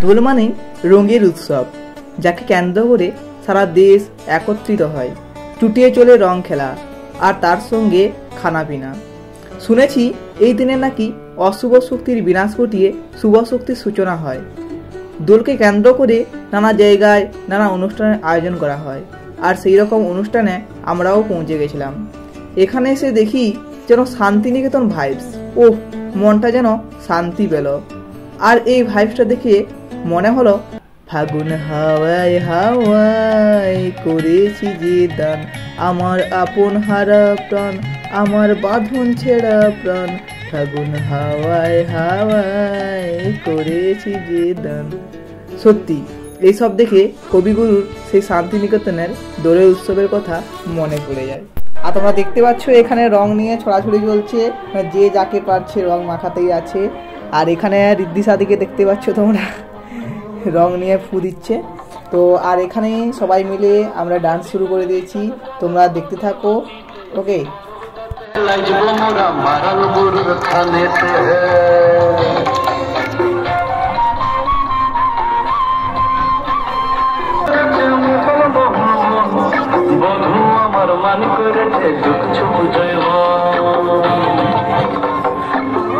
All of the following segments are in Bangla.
দোল মানে রঙের উৎসব, যাকে কেন্দ্র করে সারা দেশ একত্রিত হয়। চুটিয়ে চলে রং খেলা আর তার সঙ্গে খানাপিনা। শুনেছি এই দিনে নাকি অশুভ শক্তির বিনাশ ঘটিয়ে শুভ শক্তির সূচনা হয়। দোলকে কেন্দ্র করে নানা জায়গায় নানা অনুষ্ঠানের আয়োজন করা হয়, আর সেই রকম অনুষ্ঠানে আমরাও পৌঁছে গেছিলাম। এখানে এসে দেখি যেন শান্তিনিকেতন ভাইবস, ওহ, মনটা যেন শান্তি পেল। আর এই ভাইবসটা দেখে মনে হলো, ফাগুন হাওয়ায় হাওয়ায় করেছি যে দান, আমার আপন হারা প্রাণ, আমার বাঁধন ছেঁড়া প্রাণ, ফাগুন হাওয়ায় হাওয়ায় করেছি যে দান। সত্যি এইসব দেখে কবিগুরুর সেই শান্তিনিকেতনের দোলের উৎসবের কথা মনে পড়ে যায়। আর তোমরা দেখতে পাচ্ছ এখানে রং নিয়ে ছড়াছড়ি চলছে, যে যাকে পারছে রং মাখাতেই আছে। আর এখানে রিদ্ধি সাদিকে দেখতে পাচ্ছ তোমরা রং নিয়ে ফু দিচ্ছে। তো আর এখানে সবাই মিলে আমরা ডান্স শুরু করে দিয়েছি, তোমরা দেখতে থাকো। ওকে, আমার মান করেছে দুঃখ ছুপ জয়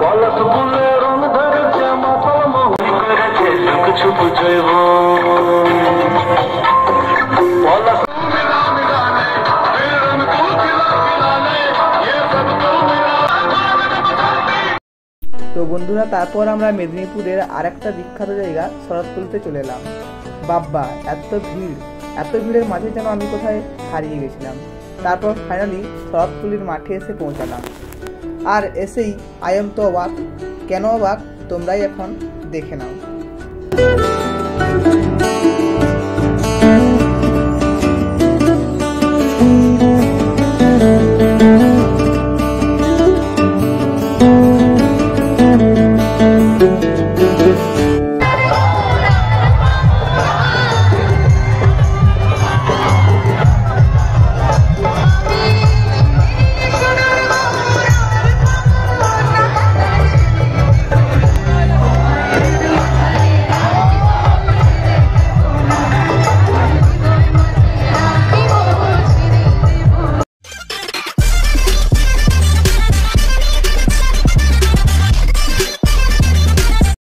পলক বুলে রং ধরেছে মাতাল মোহন করেছে দুঃখ ছুপ জয় পলক। তো বন্ধুরা, তারপর আমরা মেদিনীপুরের আরেকটা বিখ্যাত জায়গা শরৎকুলতে চলে এলাম। বাব্বা, এত ভিড়ের মাঝে যেন আমি কোথায় হারিয়ে গেছিলাম। তারপর ফাইনালি শরৎকুলির মাঠে এসে পৌঁছালাম। আর এসেই আই এম তো অবাক। কেন অবাক তোমরাই এখন দেখে নাও।